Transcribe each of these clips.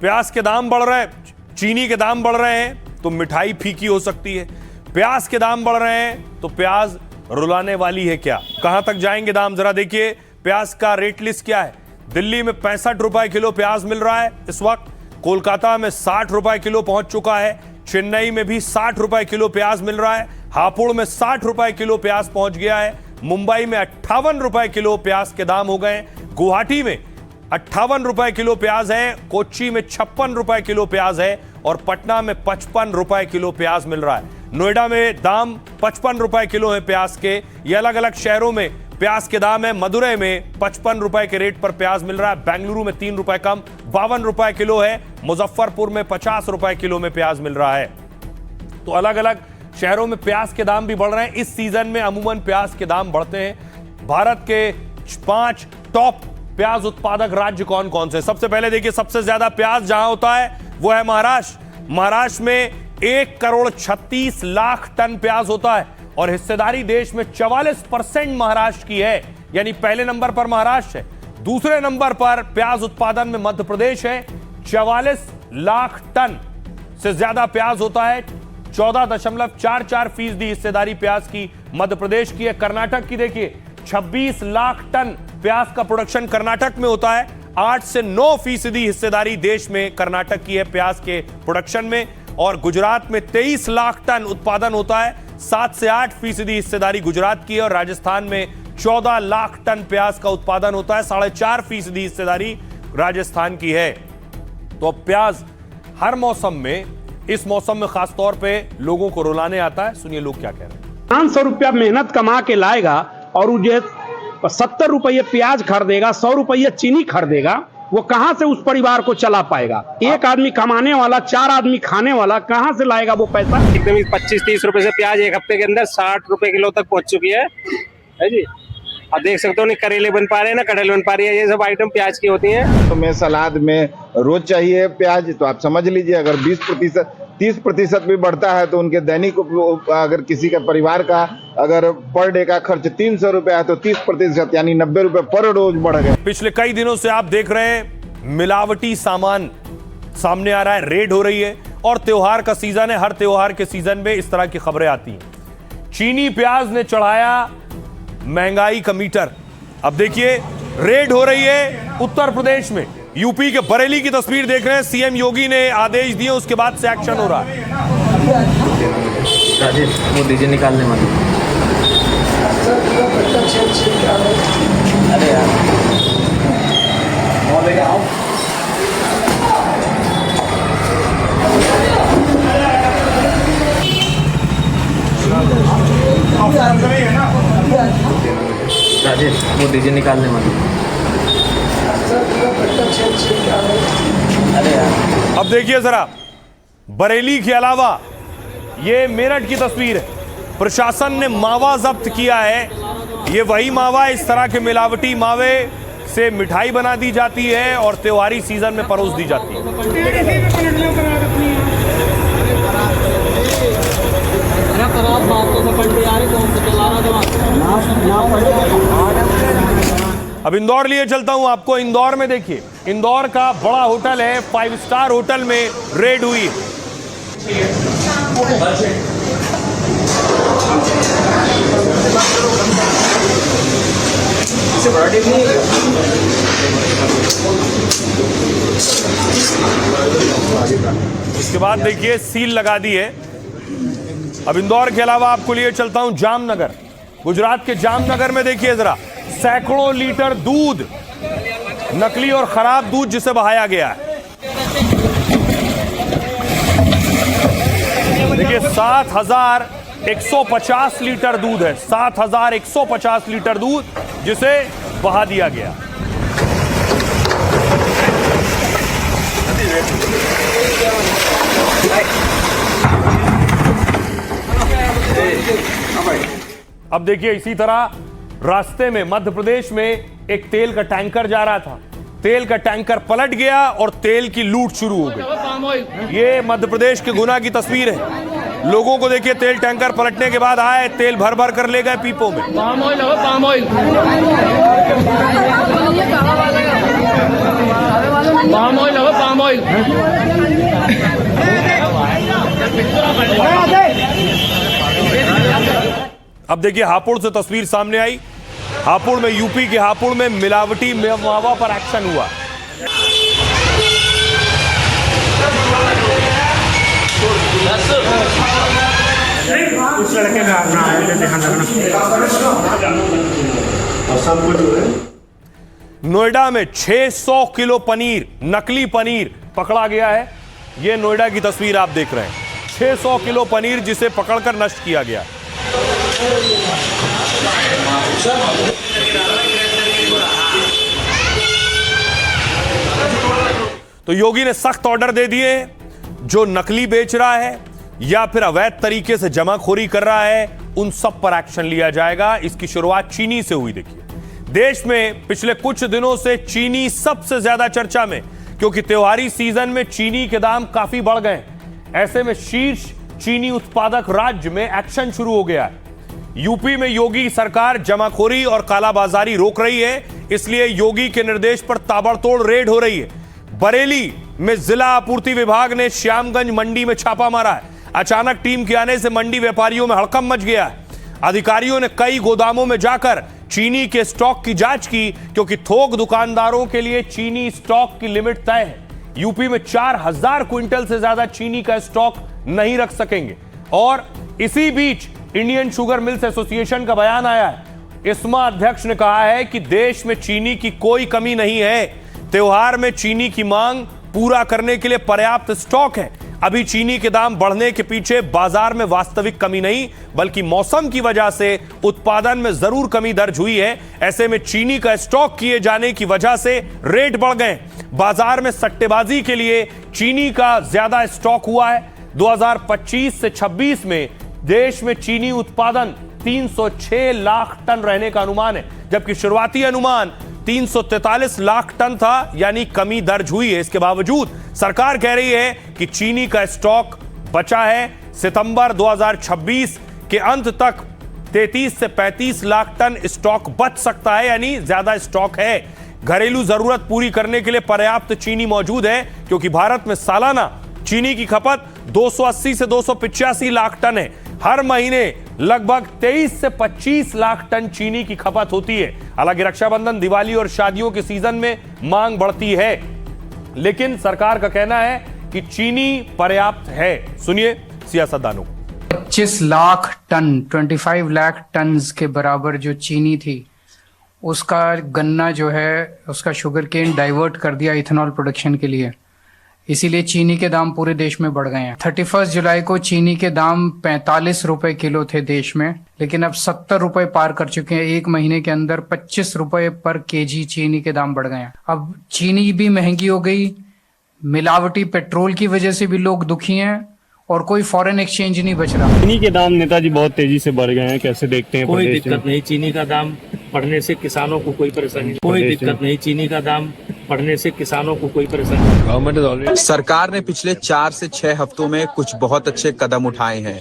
प्याज के दाम बढ़ रहे हैं, चीनी के दाम बढ़ रहे हैं तो मिठाई फीकी हो सकती है। प्याज के दाम बढ़ रहे हैं तो प्याज रुलाने वाली है क्या? कहां तक जाएंगे दाम? जरा देखिए प्याज का रेट लिस्ट क्या है। दिल्ली में 65 रुपए किलो प्याज मिल रहा है इस वक्त, कोलकाता में 60 रुपए किलो पहुंच चुका है, चेन्नई में भी 60 रुपए किलो प्याज मिल रहा है, हापुड़ में 60 रुपए किलो प्याज पहुंच गया है, मुंबई में 58 रुपए किलो प्याज के दाम हो गए, गुवाहाटी में 58 रुपए किलो प्याज है, कोच्चि में 56 रुपए किलो प्याज है और पटना में 55 रुपए किलो प्याज मिल रहा है। नोएडा में दाम 55 रुपए किलो है प्याज के। ये अलग अलग शहरों में प्याज के दाम है। मदुरई में 55 रुपए के रेट पर प्याज मिल रहा है, बेंगलुरु में 3 रुपए कम 52 रुपए किलो है, मुजफ्फरपुर में 50 रुपए किलो में प्याज मिल रहा है। तो अलग अलग शहरों में प्याज के दाम भी बढ़ रहे हैं। इस सीजन में अमूमन प्याज के दाम बढ़ते हैं। भारत के 5 टॉप प्याज उत्पादक राज्य कौन कौन से? सबसे पहले देखिए, सबसे ज्यादा प्याज जहां होता है वो है महाराष्ट्र। महाराष्ट्र में 1,36,00,000 टन प्याज होता है और हिस्सेदारी देश में 44% महाराष्ट्र की है, यानी पहले नंबर पर महाराष्ट्र है। दूसरे नंबर पर प्याज उत्पादन में मध्य प्रदेश है, 44 लाख टन से ज्यादा प्याज होता है, 14.44% हिस्सेदारी प्याज की मध्य प्रदेश की है। कर्नाटक की देखिए, 26 लाख टन प्याज का प्रोडक्शन कर्नाटक में होता है, 8 से 9% हिस्सेदारी देश में कर्नाटक की है प्याज के प्रोडक्शन में। और गुजरात में 23 लाख टन उत्पादन होता है, 7 से 8% हिस्सेदारी गुजरात की है। और राजस्थान में 14 लाख टन प्याज का उत्पादन होता है, 4.5% हिस्सेदारी राजस्थान की है। तो अब प्याज हर मौसम में, इस मौसम में खास तौर पे लोगों को रुलाने आता है। सुनिए लोग क्या कह रहे हैं। 500 रुपया मेहनत कमा के लाएगा और मुझे 70 रुपये प्याज खरीदेगा, 100 रुपये चीनी खरीदेगा, वो कहां से उस परिवार को चला पाएगा? एक आदमी कमाने वाला, 4 आदमी खाने वाला, कहां से लाएगा वो पैसा? एकदम 25-30 रुपए से प्याज एक हफ्ते के अंदर 60 रुपए किलो तक पहुंच चुकी है जी। आप देख सकते हो, नहीं करेले बन पा रहे हैं ना कटहल बन पा रही है, ये सब आइटम प्याज की होती हैं। तो मैं सलाद में रोज चाहिए प्याज, तो आप समझ लीजिए अगर 20% 30% भी बढ़ता है तो उनके दैनिक, अगर किसी का परिवार का अगर पर डे का खर्च 300 रुपए है तो 30% यानी 90 रुपए पर रोज बढ़ गए। पिछले कई दिनों से आप देख रहे हैं मिलावटी सामान सामने आ रहा है, रेड हो रही है और त्योहार का सीजन है। हर त्योहार के सीजन में इस तरह की खबरें आती हैं। चीनी प्याज ने चढ़ाया महंगाई का मीटर। अब देखिए रेड हो रही है उत्तर प्रदेश में, यूपी के बरेली की तस्वीर देख रहे हैं। सीएम योगी ने आदेश दिए, उसके बाद से एक्शन हो रहा है। राजेश वो दीजिए निकालने वाले। अरे यार राजेश वो दीजिए निकालने वाले। अरे यार अब देखिए जरा, बरेली के अलावा ये मेरठ की तस्वीर है। प्रशासन ने मावा जब्त किया है। ये वही मावा, इस तरह के मिलावटी मावे से मिठाई बना दी जाती है और त्योहारी सीजन में परोस दी जाती है। अब इंदौर लिए चलता हूं आपको। इंदौर में देखिए, इंदौर का बड़ा होटल है, 5 स्टार होटल में रेड हुई है। इसके बाद देखिए सील लगा दी है। अब इंदौर के अलावा आपको लिए चलता हूं जामनगर। गुजरात के जामनगर में देखिए जरा, सैकड़ों लीटर दूध, नकली और खराब दूध जिसे बहाया गया है। देखिए 7,150 लीटर दूध है, 7,150 लीटर दूध जिसे बहा दिया गया। अब देखिए इसी तरह रास्ते में मध्य प्रदेश में एक तेल का टैंकर जा रहा था। तेल का टैंकर पलट गया और तेल की लूट शुरू हो गई। ये मध्य प्रदेश के गुना की तस्वीर है। लोगों को देखिए, तेल टैंकर पलटने के बाद आए, तेल भर भर कर ले गए पीपों में। पाम ऑयल पाम ऑयल होगा, पाम ऑयल। अब देखिए हापुड़ से तस्वीर सामने आई। हापुड़ में, यूपी के हापुड़ में मिलावटी मावा पर एक्शन हुआ। उस लड़के का अपना ध्यान रखना। नोएडा में 600 किलो पनीर, नकली पनीर पकड़ा गया है। यह नोएडा की तस्वीर आप देख रहे हैं। 600 किलो पनीर जिसे पकड़कर नष्ट किया गया। तो योगी ने सख्त ऑर्डर दे दिए, जो नकली बेच रहा है या फिर अवैध तरीके से जमाखोरी कर रहा है, उन सब पर एक्शन लिया जाएगा। इसकी शुरुआत चीनी से हुई। देखिए, देश में पिछले कुछ दिनों से चीनी सबसे ज्यादा चर्चा में, क्योंकि त्योहारी सीजन में चीनी के दाम काफी बढ़ गए। ऐसे में शीर्ष चीनी उत्पादक राज्य में एक्शन शुरू हो गया है। यूपी में योगी सरकार जमाखोरी और कालाबाजारी रोक रही है, इसलिए योगी के निर्देश पर ताबड़तोड़ रेड हो रही है। बरेली में जिला आपूर्ति विभाग ने श्यामगंज मंडी में छापा मारा है। अचानक टीम के आने से मंडी व्यापारियों में हड़कंप मच गया है। अधिकारियों ने कई गोदामों में जाकर चीनी के स्टॉक की जांच की, क्योंकि थोक दुकानदारों के लिए चीनी स्टॉक की लिमिट तय है। यूपी में 4000 क्विंटल से ज्यादा चीनी का स्टॉक नहीं रख सकेंगे। और इसी बीच इंडियन शुगर मिल्स एसोसिएशन का बयान आया है। इस्मा अध्यक्ष ने कहा है कि देश में चीनी की कोई कमी नहीं है। त्योहार में चीनी की मांग पूरा करने के लिए पर्याप्त स्टॉक है। अभी चीनी के दाम बढ़ने के पीछे बाजार में वास्तविक कमी नहीं, बल्कि मौसम की वजह से उत्पादन में जरूर कमी दर्ज हुई है। ऐसे में चीनी का स्टॉक किए जाने की वजह से रेट बढ़ गए। बाजार में सट्टेबाजी के लिए चीनी का ज्यादा स्टॉक हुआ है। 2025 से 26 में देश में चीनी उत्पादन 306 लाख टन रहने का अनुमान है, जबकि शुरुआती अनुमान 343 लाख टन था, यानी कमी दर्ज हुई है। इसके बावजूद सरकार कह रही है कि चीनी का स्टॉक बचा है। सितंबर 2026 के अंत तक 33 से 35 लाख टन स्टॉक बच सकता है, यानी ज्यादा स्टॉक है। घरेलू जरूरत पूरी करने के लिए पर्याप्त चीनी मौजूद है, क्योंकि भारत में सालाना चीनी की खपत 280 से 285 लाख टन है। हर महीने लगभग 23 से 25 लाख टन चीनी की खपत होती है। हालांकि रक्षाबंधन, दिवाली और शादियों के सीजन में मांग बढ़ती है, लेकिन सरकार का कहना है कि चीनी पर्याप्त है। सुनिए सियासतदानों को। 25 लाख टन 25 लाख टन के बराबर जो चीनी थी, उसका गन्ना जो है उसका शुगर केन डाइवर्ट कर दिया इथेनॉल प्रोडक्शन के लिए। इसीलिए चीनी के दाम पूरे देश में बढ़ गए हैं। 31 जुलाई को चीनी के दाम 45 रुपए किलो थे देश में, लेकिन अब 70 रुपए पार कर चुके हैं। एक महीने के अंदर 25 रुपए पर केजी चीनी के दाम बढ़ गए हैं। अब चीनी भी महंगी हो गई, मिलावटी पेट्रोल की वजह से भी लोग दुखी हैं और कोई फॉरेन एक्सचेंज नहीं बच रहा। चीनी के दाम नेताजी बहुत तेजी से बढ़ गए हैं, कैसे देखते हैं? कोई दिक्कत नहीं, चीनी का दाम बढ़ने से किसानों को कोई परेशानी, कोई दिक्कत नहीं, चीनी का दाम बढ़ने से किसानों को कोई परेशानी। सरकार ने पिछले 4 से 6 हफ्तों में कुछ बहुत अच्छे कदम उठाए हैं।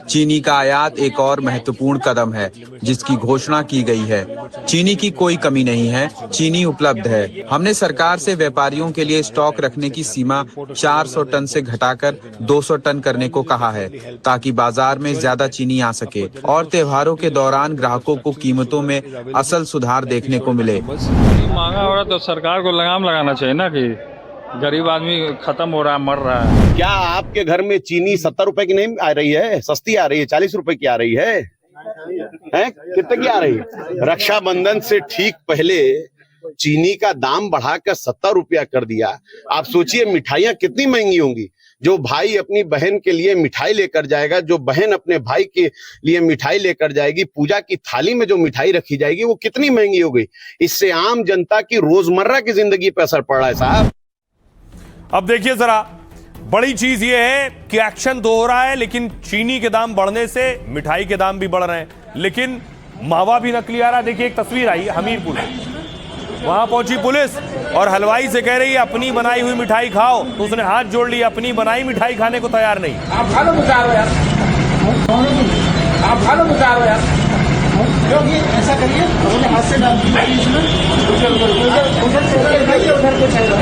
चीनी का आयात एक और महत्वपूर्ण कदम है, जिसकी घोषणा की गई है। चीनी की कोई कमी नहीं है, चीनी उपलब्ध है। हमने सरकार से व्यापारियों के लिए स्टॉक रखने की सीमा 400 टन से घटाकर 200 टन करने को कहा है, ताकि बाजार में ज्यादा चीनी आ सके और त्योहारों के दौरान ग्राहकों को कीमतों में असल सुधार देखने को मिले। महंगा हो रहा तो सरकार को लगाम लगाना चाहिए ना, कि गरीब आदमी खत्म हो रहा है, मर रहा है। क्या आपके घर में चीनी 70 रुपए की नहीं आ रही है? सस्ती आ रही है, 40 रुपए की आ रही है, हैं? कितने की आ रही है? रक्षाबंधन से ठीक पहले चीनी का दाम बढ़ाकर 70 रुपया कर दिया। आप सोचिए मिठाइयाँ कितनी महंगी होंगी। जो भाई अपनी बहन के लिए मिठाई लेकर जाएगा, जो बहन अपने भाई के लिए मिठाई लेकर जाएगी, पूजा की थाली में जो मिठाई रखी जाएगी वो कितनी महंगी हो गई। इससे आम जनता की रोजमर्रा की जिंदगी पर असर पड़ रहा है साहब। अब देखिए जरा, बड़ी चीज ये है कि एक्शन तो हो रहा है, लेकिन चीनी के दाम बढ़ने से मिठाई के दाम भी बढ़ रहे हैं, लेकिन मावा भी नकली आ रहा है। देखिए एक तस्वीर आई है हमीरपुर में, वहां पहुंची पुलिस और हलवाई से कह रही है अपनी बनाई हुई मिठाई खाओ, तो उसने हाथ जोड़ लिया, अपनी बनाई मिठाई खाने को तैयार नहीं। आप खा लो यार, आप खा लो यार। क्योंकि ऐसा करिए अपने हाथ से डाल दीजिए इसमें उधर को चाहिए